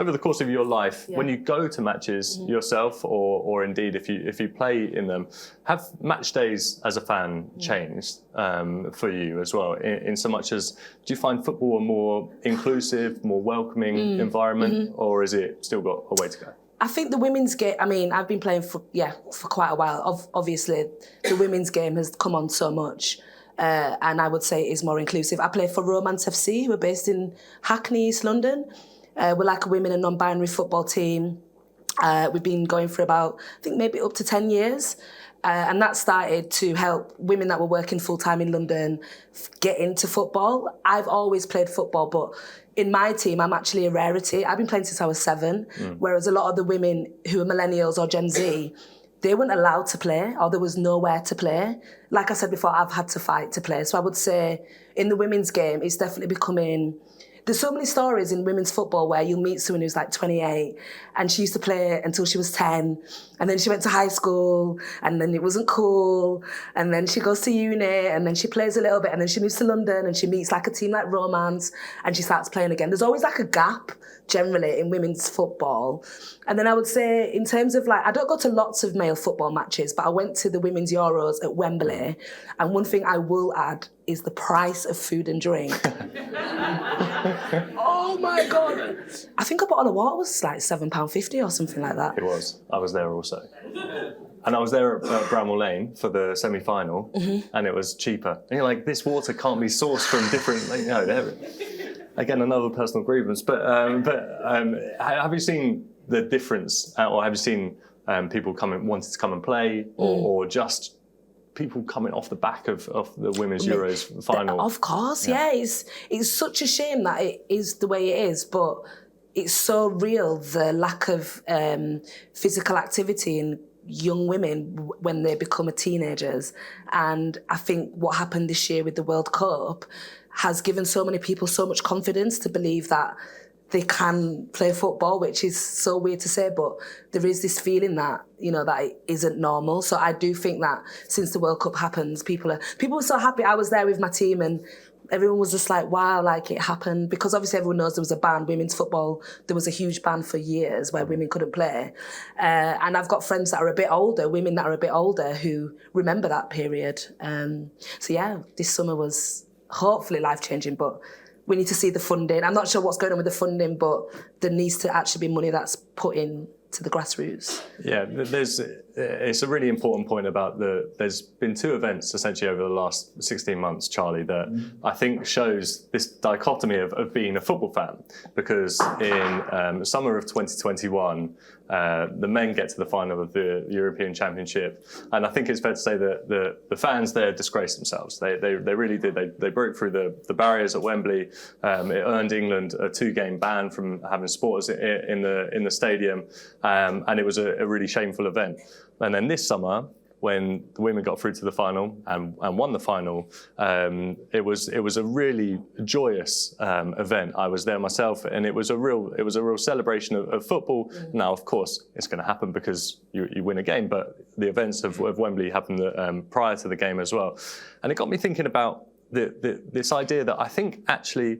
over the course of your life, when you go to matches yourself, or indeed if you play in them, have match days as a fan changed for you as well? In so much as, do you find football a more inclusive, more welcoming environment, or is it still got a way to go? I think the women's game, I mean, I've been playing for quite a while. Obviously, the women's game has come on so much. And I would say it is more inclusive. I play for Romance FC, who are based in Hackney, East London. We're like a women and non-binary football team. We've been going for about, I think maybe up to 10 years. And that started to help women that were working full-time in London get into football. I've always played football, but in my team, I'm actually a rarity. I've been playing since I was 7, whereas a lot of the women who are millennials or Gen Z, they weren't allowed to play, or there was nowhere to play. Like I said before, I've had to fight to play. So I would say in the women's game, it's definitely becoming... There's so many stories in women's football where you'll meet someone who's like 28 and she used to play until she was 10, and then she went to high school and then it wasn't cool, and then she goes to uni and then she plays a little bit and then she moves to London and she meets like a team like Romance and she starts playing again. There's always like a gap generally in women's football. And then I would say in terms of like, I don't go to lots of male football matches, but I went to the Women's Euros at Wembley, and one thing I will add is the price of food and drink. Oh my God. I think a bottle of water was like £7.50 or something like that. It was. I was there also. And I was there at Bramall Lane for the semi-final, and it was cheaper. And you're like, this water can't be sourced from different, again, another personal grievance. But have you seen the difference, or have you seen people wanting to come and play, or just people coming off the back of the Women's Euros final? Of course, yeah. It's such a shame that it is the way it is, but it's so real, the lack of physical activity in young women when they become teenagers. And I think what happened this year with the World Cup has given so many people so much confidence to believe that they can play football, which is so weird to say, but there is this feeling that, that it isn't normal. So I do think that since the World Cup happens, people were so happy. I was there with my team and everyone was just like, wow, like it happened. Because obviously everyone knows there was a ban, women's football, there was a huge ban for years where women couldn't play. And I've got friends that are a bit older, women that are a bit older who remember that period. So yeah, this summer was hopefully life-changing, but we need to see the funding. I'm not sure what's going on with the funding, but there needs to actually be money that's put in to the grassroots. Yeah, it's a really important point about there's been 2 events essentially over the last 16 months, Charlie, that I think shows this dichotomy of being a football fan. Because in summer of 2021, the men get to the final of the European Championship, and I think it's fair to say that the fans there disgraced themselves. They really did. They broke through the barriers at Wembley. It earned England a 2-game ban from having supporters in the stadium, and it was a really shameful event. And then this summer, when the women got through to the final and won the final, it was a really joyous event. I was there myself, and it was a real celebration of football. Now, of course, it's going to happen because you win a game, but the events of Wembley happened prior to the game as well, and it got me thinking about this idea that I think actually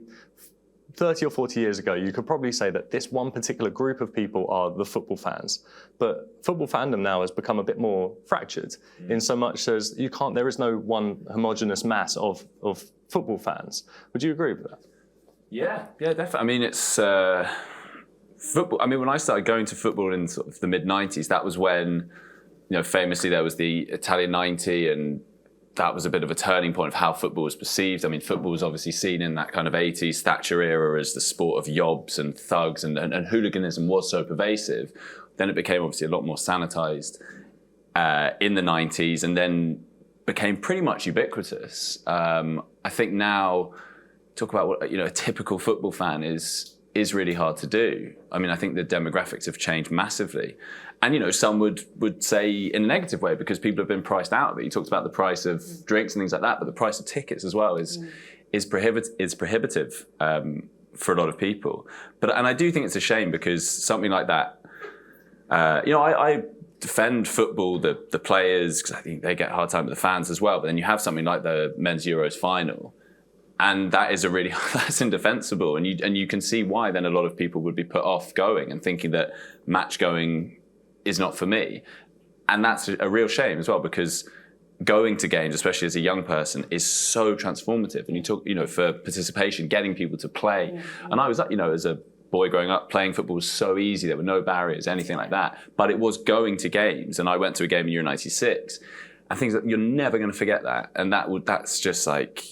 30 or 40 years ago, you could probably say that this one particular group of people are the football fans. But football fandom now has become a bit more fractured in so much as there is no one homogenous mass of football fans. Would you agree with that? Yeah, definitely. I mean, it's football. I mean, when I started going to football in sort of the mid-90s, that was when, famously there was the Italian 90, and that was a bit of a turning point of how football was perceived. I mean, football was obviously seen in that kind of 80s Thatcher era as the sport of yobs and thugs, and hooliganism was so pervasive. Then it became obviously a lot more sanitized in the 90s, and then became pretty much ubiquitous. I think now, talk about what a typical football fan is really hard to do. I mean, I think the demographics have changed massively. And, some would say in a negative way, because people have been priced out of it. You talked about the price of drinks and things like that, but the price of tickets as well is prohibitive for a lot of people. And I do think it's a shame, because something like that, I defend football, the players, because I think they get a hard time with the fans as well. But then you have something like the Men's Euros final, And that is that's indefensible. And you can see why then a lot of people would be put off going and thinking that match going is not for me. And that's a real shame as well, because going to games, especially as a young person, is so transformative. And you talk, for participation, getting people to play. And I was, as a boy growing up, playing football was so easy. There were no barriers, anything like that. But it was going to games. And I went to a game in Euro 96. And things that you're never going to forget that. And that's just like,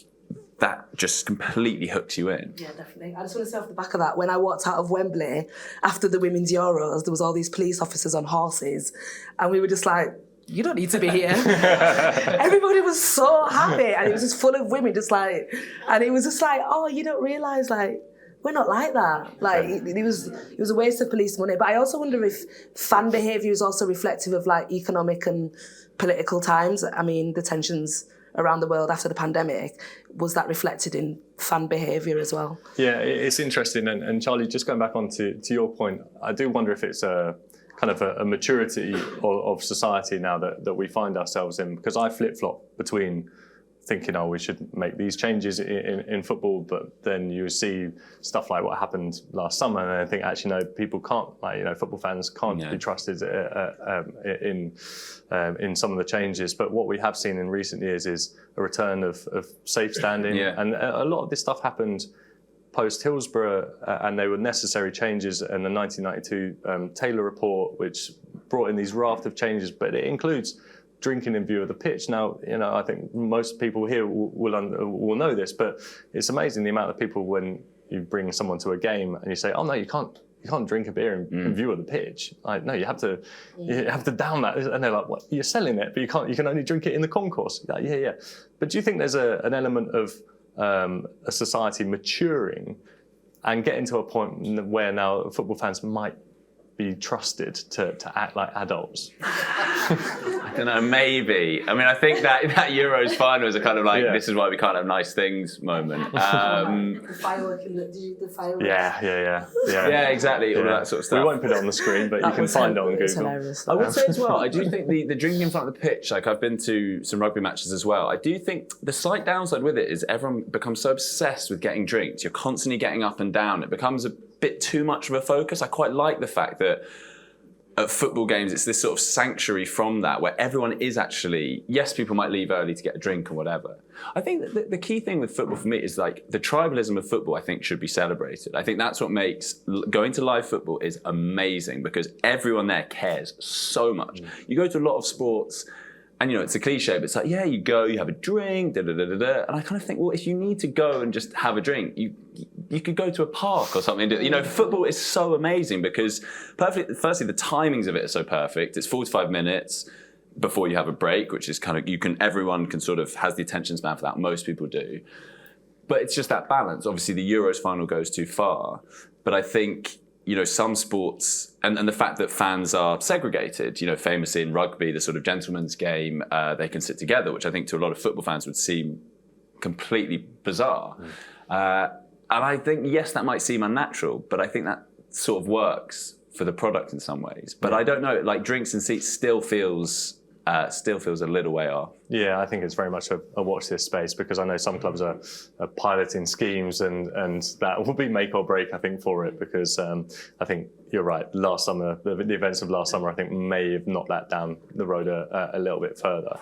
that just completely hooks you in. Yeah, definitely. I just want to say off the back of that, when I walked out of Wembley after the Women's Euros, there was all these police officers on horses, and we were just like, you don't need to be here. Everybody was so happy, and it was just full of women, and it was just like, oh, you don't realise, like, we're not like that. Like, it was a waste of police money. But I also wonder if fan behaviour is also reflective of, like, economic and political times. I mean, the tensions around the world after the pandemic, was that reflected in fan behaviour as well? Yeah, it's interesting. And Charlie, just going back on to your point, I do wonder if it's a kind of a maturity of society now that we find ourselves in, because I flip-flop between thinking, we should make these changes in football, but then you see stuff like what happened last summer, and I think actually no, people can't, football fans can't be trusted in some of the changes. But what we have seen in recent years is a return of safe standing, and a lot of this stuff happened post Hillsborough, and they were necessary changes. And the 1992 Taylor report, which brought in these raft of changes, but it includes drinking in view of the pitch. Now, I think most people here will know this, but it's amazing the amount of people, when you bring someone to a game and you say, "Oh no, you can't drink a beer in view of the pitch." Like, no, you have to down that. And they're like, "What? You're selling it, but you can only drink it in the concourse." Like, yeah. But do you think there's an element of a society maturing and getting to a point where now football fans might be trusted to act like adults? I don't know, maybe. I mean, I think that Euros final is a kind of like, this is why we can't have nice things moment. The firework the fireworks. Yeah, exactly. All that sort of stuff. We won't put it on the screen, but you can find it on Google. I would say as well, I do think the drinking in front of the pitch, like I've been to some rugby matches as well, I do think the slight downside with it is everyone becomes so obsessed with getting drinks. You're constantly getting up and down. It becomes a bit too much of a focus. I quite like the fact that at football games, it's this sort of sanctuary from that, where everyone is actually, yes, people might leave early to get a drink or whatever. I think that the key thing with football for me is like the tribalism of football, I think, should be celebrated. I think that's what makes going to live football is amazing, because everyone there cares so much. You go to a lot of sports, and it's a cliche, but it's like, you go, you have a drink, and I kind of think, well, if you need to go and just have a drink, you could go to a park or something. Football is so amazing because firstly, the timings of it are so perfect. It's 45 minutes before you have a break, which is kind of, everyone can sort of has the attention span for that. Most people do. But it's just that balance. Obviously, the Euros final goes too far. But I think, some sports, and the fact that fans are segregated, famously in rugby, the sort of gentleman's game, they can sit together, which I think to a lot of football fans would seem completely bizarre. And I think, yes, that might seem unnatural, but I think that sort of works for the product in some ways. But I don't know, like drinks and seats still feels a little way off. Yeah, I think it's very much a watch this space, because I know some clubs are piloting schemes, and that will be make or break, I think, for it, because I think you're right. Last summer, the events of last summer, I think may have knocked that down the road a little bit further.